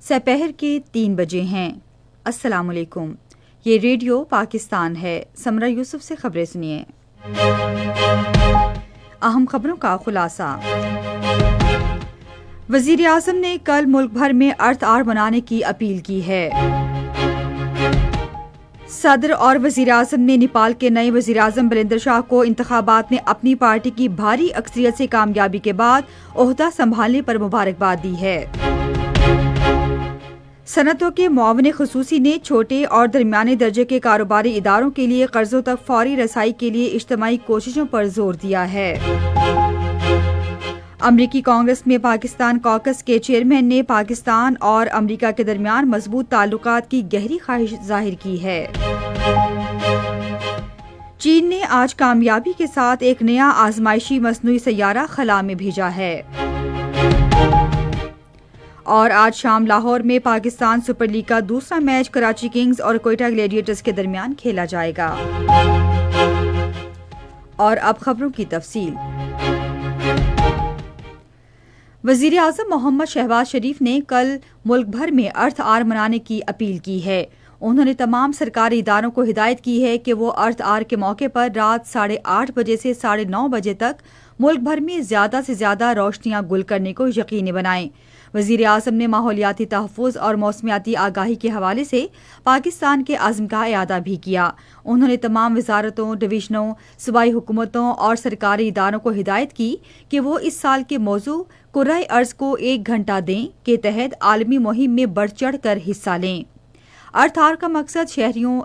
سپہر کے 3 بجے ہیں۔ السلام علیکم، یہ ریڈیو پاکستان ہے۔ سمرہ یوسف سے خبریں سنیے۔ اہم خبروں کا خلاصہ۔ وزیر اعظم نے کل ملک بھر میں ارتھ آور منانے کی اپیل کی ہے۔ صدر اور وزیر اعظم نے نیپال کے نئے وزیر اعظم بریندر شاہ کو انتخابات میں اپنی پارٹی کی بھاری اکثریت سے کامیابی کے بعد عہدہ سنبھالنے پر مبارکباد دی ہے۔ صنعتوں کے معاون خصوصی نے چھوٹے اور درمیانے درجے کے کاروباری اداروں کے لیے قرضوں تک فوری رسائی کے لیے اجتماعی کوششوں پر زور دیا ہے۔ امریکی کانگریس میں پاکستان کاکس کے چیئرمین نے پاکستان اور امریکہ کے درمیان مضبوط تعلقات کی گہری خواہش ظاہر کی ہے۔ چین نے آج کامیابی کے ساتھ ایک نیا آزمائشی مصنوعی سیارہ خلا میں بھیجا ہے۔ اور آج شام لاہور میں پاکستان سپر لیگ کا دوسرا میچ کراچی کنگز اور کوئٹہ گلیڈیٹرز کے درمیان کھیلا جائے گا۔ اور اب خبروں کی تفصیل۔ وزیر اعظم محمد شہباز شریف نے کل ملک بھر میں ارتھ آور منانے کی اپیل کی ہے۔ انہوں نے تمام سرکاری اداروں کو ہدایت کی ہے کہ وہ ارتھ آور کے موقع پر رات 8:30 بجے سے 9:30 بجے تک ملک بھر میں زیادہ سے زیادہ روشنیاں گل کرنے کو یقینی بنائیں۔ وزیر اعظم نے ماحولیاتی تحفظ اور موسمیاتی آگاہی کے حوالے سے پاکستان کے عزم کا اعادہ بھی کیا۔ انہوں نے تمام وزارتوں، ڈویژنوں، صوبائی حکومتوں اور سرکاری اداروں کو ہدایت کی کہ وہ اس سال کے موضوع کرۂ ارض کو 1 گھنٹہ دیں کے تحت عالمی مہم میں بڑھ چڑھ کر حصہ لیں۔ ارتھ آور کا مقصد شہریوں،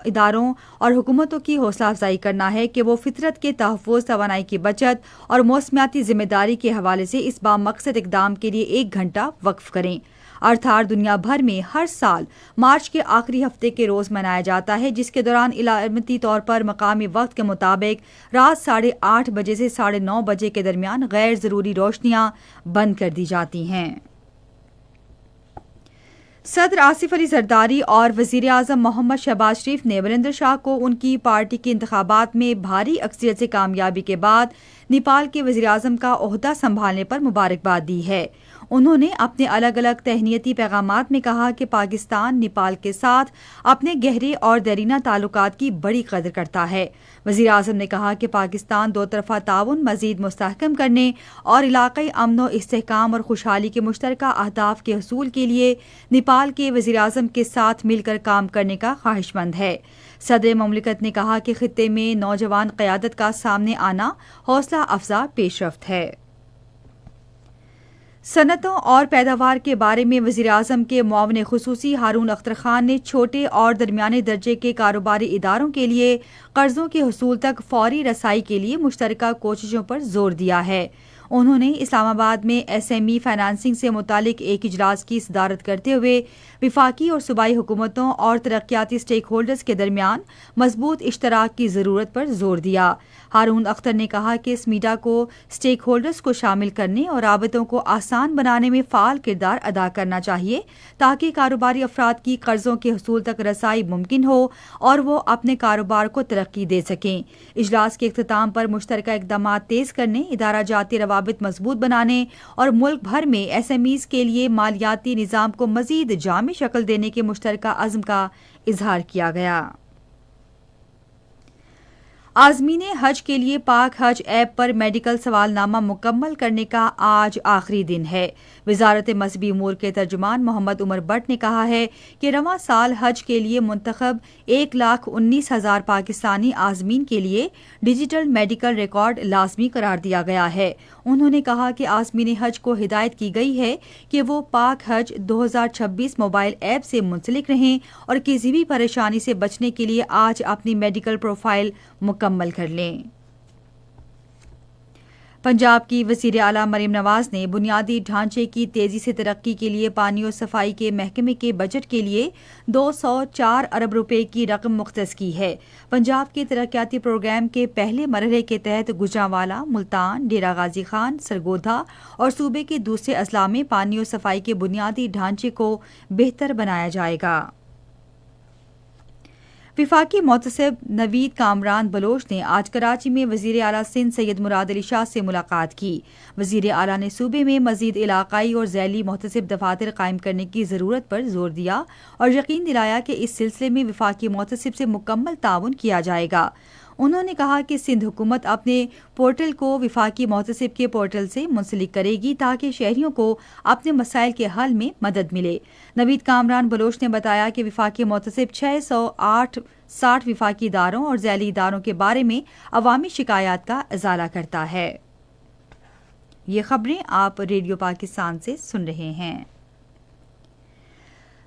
اداروں اور حکومتوں کی حوصلہ افزائی کرنا ہے کہ وہ فطرت کے تحفظ، توانائی کی بچت اور موسمیاتی ذمہ داری کے حوالے سے اس بامقصد اقدام کے لیے 1 گھنٹہ وقف کریں۔ ارتھ آور دنیا بھر میں ہر سال مارچ کے آخری ہفتے کے روز منایا جاتا ہے، جس کے دوران علامتی طور پر مقامی وقت کے مطابق رات 8:30 بجے سے 9:30 بجے کے درمیان غیر ضروری روشنیاں بند کر دی جاتی ہیں۔ صدر آصف علی زرداری اور وزیر اعظم محمد شہباز شریف نے بریندر شاہ کو ان کی پارٹی کے انتخابات میں بھاری اکثریت سے کامیابی کے بعد نیپال کے وزیر اعظم کا عہدہ سنبھالنے پر مبارکباد دی ہے۔ انہوں نے اپنے الگ الگ تہنیتی پیغامات میں کہا کہ پاکستان نیپال کے ساتھ اپنے گہرے اور دیرینہ تعلقات کی بڑی قدر کرتا ہے۔ وزیر اعظم نے کہا کہ پاکستان دو طرفہ تعاون مزید مستحکم کرنے اور علاقائی امن و استحکام اور خوشحالی کے مشترکہ اہداف کے حصول کے لیے نیپال کے وزیر اعظم کے ساتھ مل کر کام کرنے کا خواہش مند ہے۔ صدر مملکت نے کہا کہ خطے میں نوجوان قیادت کا سامنے آنا حوصلہ افزا پیش رفت ہے۔ صنعتوں اور پیداوار کے بارے میں وزیر اعظم کے معاون خصوصی ہارون اختر خان نے چھوٹے اور درمیانے درجے کے کاروباری اداروں کے لیے قرضوں کے حصول تک فوری رسائی کے لیے مشترکہ کوششوں پر زور دیا ہے۔ انہوں نے اسلام آباد میں ایس ایم ای فائنانسنگ سے متعلق ایک اجلاس کی صدارت کرتے ہوئے وفاقی اور صوبائی حکومتوں اور ترقیاتی سٹیک ہولڈرز کے درمیان مضبوط اشتراک کی ضرورت پر زور دیا۔ ہارون اختر نے کہا کہ اس میڈیا کو سٹیک ہولڈرز کو شامل کرنے اور رابطوں کو آسان بنانے میں فعال کردار ادا کرنا چاہیے تاکہ کاروباری افراد کی قرضوں کے حصول تک رسائی ممکن ہو اور وہ اپنے کاروبار کو ترقی دے سکیں۔ اجلاس کے اختتام پر مشترکہ اقدامات تیز کرنے، ادارہ جاتی روابط مضبوط بنانے اور ملک بھر میں ایس ایم ایز کے لیے مالیاتی نظام کو مزید جامع شکل دینے کے مشترکہ عزم کا اظہار کیا گیا۔ عازمین حج کے لیے پاک حج ایپ پر میڈیکل سوال نامہ مکمل کرنے کا آج آخری دن ہے۔ وزارت مذہبی امور کے ترجمان محمد عمر بٹ نے کہا ہے کہ رواں سال حج کے لیے منتخب 1,19,000 پاکستانی عازمین کے لیے ڈیجیٹل میڈیکل ریکارڈ لازمی قرار دیا گیا ہے۔ انہوں نے کہا کہ عازمین حج کو ہدایت کی گئی ہے کہ وہ پاک حج 2026 موبائل ایپ سے منسلک رہیں اور کسی بھی پریشانی سے بچنے کے لیے آج اپنی میڈیکل پروفائل مکمل کر لیں۔ پنجاب کی وزیر اعلیٰ مریم نواز نے بنیادی ڈھانچے کی تیزی سے ترقی کے لیے پانی اور صفائی کے محکمے کے بجٹ کے لیے 204 ارب روپے کی رقم مختص کی ہے۔ پنجاب کے ترقیاتی پروگرام کے پہلے مرحلے کے تحت گوجرانوالہ، ملتان، ڈیرہ غازی خان، سرگودھا اور صوبے کے دوسرے اضلاع میں پانی اور صفائی کے بنیادی ڈھانچے کو بہتر بنایا جائے گا۔ وفاقی محتسب نوید کامران بلوچ نے آج کراچی میں وزیر اعلیٰ سندھ سید مراد علی شاہ سے ملاقات کی۔ وزیر اعلیٰ نے صوبے میں مزید علاقائی اور ذیلی محتسب دفاتر قائم کرنے کی ضرورت پر زور دیا اور یقین دلایا کہ اس سلسلے میں وفاقی محتسب سے مکمل تعاون کیا جائے گا۔ انہوں نے کہا کہ سندھ حکومت اپنے پورٹل کو وفاقی محتسب کے پورٹل سے منسلک کرے گی تاکہ شہریوں کو اپنے مسائل کے حل میں مدد ملے۔ نوید کامران بلوچ نے بتایا کہ وفاقی محتسب 660 وفاقی اداروں اور ذیلی اداروں کے بارے میں عوامی شکایات کا ازالہ کرتا ہے۔ یہ خبریں آپ ریڈیو پاکستان سے سن رہے ہیں۔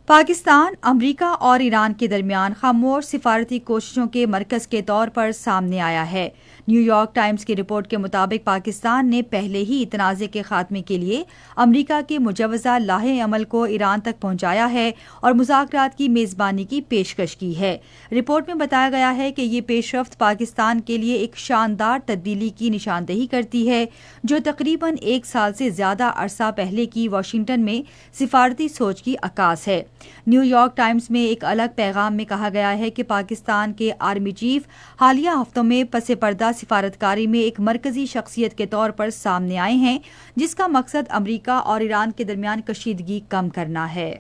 پاکستان، امریکہ اور ایران کے درمیان خاموش سفارتی کوششوں کے مرکز کے طور پر سامنے آیا ہے۔ نیو یارک ٹائمز کی رپورٹ کے مطابق پاکستان نے پہلے ہی تنازع کے خاتمے کے لیے امریکہ کے مجوزہ لائحہ عمل کو ایران تک پہنچایا ہے اور مذاکرات کی میزبانی کی پیشکش کی ہے۔ رپورٹ میں بتایا گیا ہے کہ یہ پیش رفت پاکستان کے لیے ایک شاندار تبدیلی کی نشاندہی کرتی ہے جو تقریباً 1 سال سے زیادہ عرصہ پہلے کی واشنگٹن میں سفارتی سوچ کی عکاس ہے۔ نیو یارک ٹائمز میں ایک الگ پیغام میں کہا گیا ہے کہ پاکستان کے آرمی چیف حالیہ ہفتوں میں پس پردہ سفارتکاری میں ایک مرکزی شخصیت کے طور پر سامنے آئے ہیں جس کا مقصد امریکہ اور ایران کے درمیان کشیدگی کم کرنا ہے۔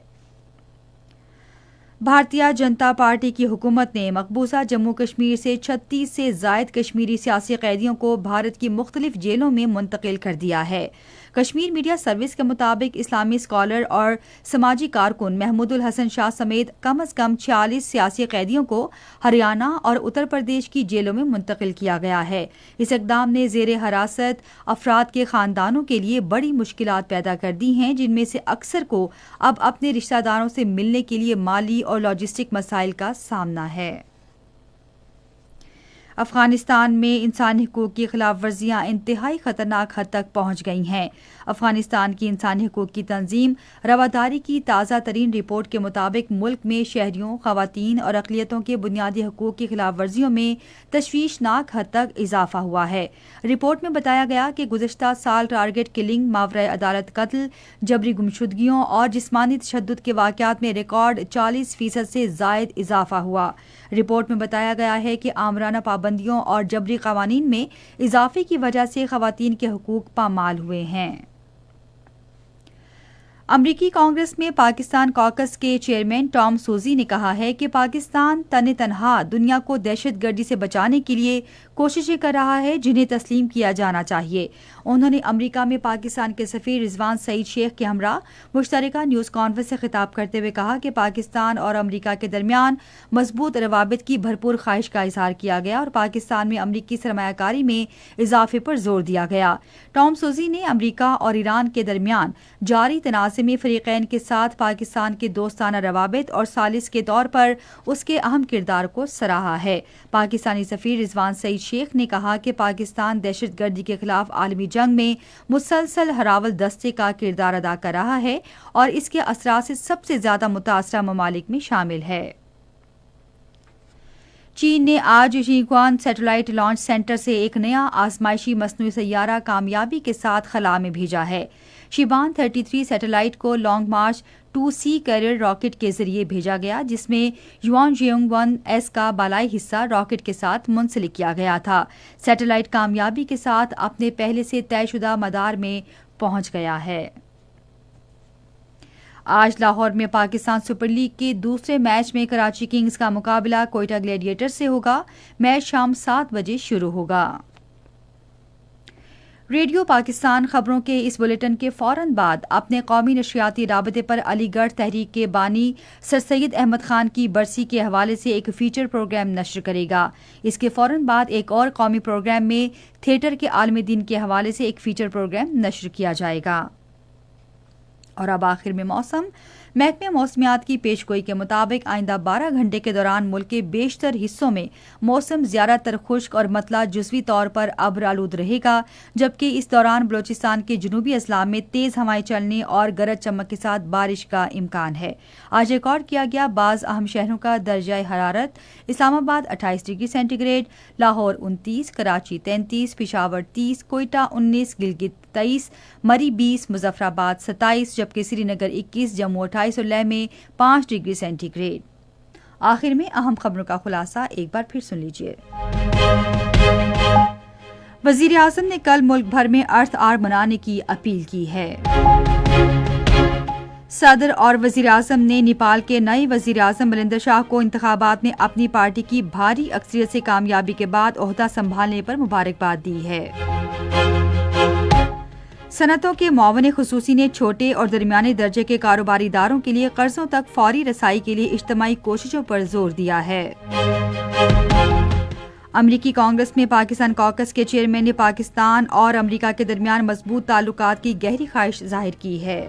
بھارتیہ جنتا پارٹی کی حکومت نے مقبوضہ جموں کشمیر سے 36 سے زائد کشمیری سیاسی قیدیوں کو بھارت کی مختلف جیلوں میں منتقل کر دیا ہے۔ کشمیر میڈیا سروس کے مطابق اسلامی اسکالر اور سماجی کارکن محمود الحسن شاہ سمیت کم از کم 46 سیاسی قیدیوں کو ہریانہ اور اتر پردیش کی جیلوں میں منتقل کیا گیا ہے۔ اس اقدام نے زیر حراست افراد کے خاندانوں کے لیے بڑی مشکلات پیدا کر دی ہیں جن میں سے اکثر کو اب اپنے رشتہ داروں سے ملنے کے لیے مالی اور لاجسٹک مسائل کا سامنا ہے۔ افغانستان میں انسانی حقوق کی خلاف ورزیاں انتہائی خطرناک حد تک پہنچ گئی ہیں۔ افغانستان کی انسانی حقوق کی تنظیم رواداری کی تازہ ترین رپورٹ کے مطابق ملک میں شہریوں، خواتین اور اقلیتوں کے بنیادی حقوق کی خلاف ورزیوں میں تشویشناک حد تک اضافہ ہوا ہے۔ رپورٹ میں بتایا گیا کہ گزشتہ سال ٹارگٹ کلنگ، ماورائے عدالت قتل، جبری گمشدگیوں اور جسمانی تشدد کے واقعات میں ریکارڈ 40% سے زائد اضافہ ہوا۔ رپورٹ میں بتایا گیا ہے کہ آمرانہ پابندیوں اور جبری قوانین میں اضافے کی وجہ سے خواتین کے حقوق پامال ہوئے ہیں۔ امریکی کانگریس میں پاکستان کاکس کے چیئرمین ٹام سوزی نے کہا ہے کہ پاکستان تنہا دنیا کو دہشت گردی سے بچانے کے لیے کوششیں کر رہا ہے جنہیں تسلیم کیا جانا چاہیے۔ انہوں نے امریکہ میں پاکستان کے سفیر رضوان سعید شیخ کے ہمراہ مشترکہ نیوز کانفرنس سے خطاب کرتے ہوئے کہا کہ پاکستان اور امریکہ کے درمیان مضبوط روابط کی بھرپور خواہش کا اظہار کیا گیا اور پاکستان میں امریکی سرمایہ کاری میں اضافے پر زور دیا گیا۔ ٹام سوزی نے امریکہ اور ایران کے درمیان جاری تنازع میں فریقین کے ساتھ پاکستان کے دوستانہ روابط اور ثالث کے طور پر اس کے اہم کردار کو سراہا ہے۔ پاکستانی سفیر رضوان سعید شیخ نے کہا کہ پاکستان دہشت گردی کے خلاف عالمی جنگ میں مسلسل ہراول دستے کا کردار ادا کر رہا ہے اور اس کے اثرات سے سب سے زیادہ متاثرہ ممالک میں شامل ہے۔ چین نے آج شیگوان سیٹلائٹ لانچ سینٹر سے ایک نیا آزمائشی مصنوعی سیارہ کامیابی کے ساتھ خلا میں بھیجا ہے۔ شیبان 33 سیٹلائٹ کو Long March 2C carrier rocket کے ذریعے بھیجا گیا جس میں یوان جیونگ 1S کا بالائی حصہ راکٹ کے ساتھ منسلک کیا گیا تھا۔ سیٹلائٹ کامیابی کے ساتھ اپنے پہلے سے طے شدہ مدار میں پہنچ گیا ہے۔ آج لاہور میں پاکستان سپر لیگ کے دوسرے میچ میں کراچی کنگز کا مقابلہ کوئٹہ گلیڈیٹر سے ہوگا۔ میچ شام 7 بجے شروع ہوگا۔ ریڈیو پاکستان خبروں کے اس بلیٹن کے فوراً بعد اپنے قومی نشریاتی رابطے پر علی گڑھ تحریک کے بانی سر سید احمد خان کی برسی کے حوالے سے ایک فیچر پروگرام نشر کرے گا۔ اس کے فوراً بعد ایک اور قومی پروگرام میں تھیٹر کے عالم دین کے حوالے سے ایک فیچر پروگرام نشر کیا جائے گا۔ اور اب آخر میں موسم۔ محکمہ موسمیات کی پیشگوئی کے مطابق آئندہ 12 گھنٹے کے دوران ملک کے بیشتر حصوں میں موسم زیادہ تر خشک اور مطلع جزوی طور پر ابر آلود رہے گا، جبکہ اس دوران بلوچستان کے جنوبی اضلاع میں تیز ہوائیں چلنے اور گرج چمک کے ساتھ بارش کا امکان ہے۔ آج ریکارڈ کیا گیا بعض اہم شہروں کا درجہ حرارت: Islamabad 28 degree centigrade, Lahore 29، Karachi 33، Peshawar 30، Quetta 19، Gilgit 23، Murree 20، Muzaffarabad 27، جبکہ سری نگر 21، جموں 28 اور لیہ میں 5 ڈگری سینٹی گریڈ۔ آخر میں اہم خبروں کا خلاصہ ایک بار پھر سن لیجیے۔ وزیر اعظم نے کل ملک بھر میں ارتھ آر منانے کی اپیل کی ہے۔ صدر اور وزیر اعظم نے نیپال کے نئے وزیر اعظم مریندر شاہ کو انتخابات میں اپنی پارٹی کی بھاری اکثریت سے کامیابی کے بعد عہدہ سنبھالنے پر مبارکباد دی ہے۔ صنعتوں کے معاون خصوصی نے چھوٹے اور درمیانے درجے کے کاروباری اداروں کے لیے قرضوں تک فوری رسائی کے لیے اجتماعی کوششوں پر زور دیا ہے۔ امریکی کانگریس میں پاکستان کاکس کے چیئرمین نے پاکستان اور امریکہ کے درمیان مضبوط تعلقات کی گہری خواہش ظاہر کی ہے۔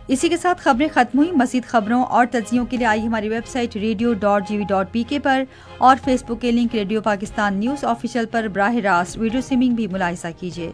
اسی کے ساتھ خبریں ختم ہوئی۔ مزید خبروں اور تجزیوں کے لیے آئی ہماری ویب سائٹ radio.gv.pk پر اور فیس بک کے link radio Pakistan news official پر براہ راست ویڈیو سٹریمنگ بھی ملاحظہ کیجیے۔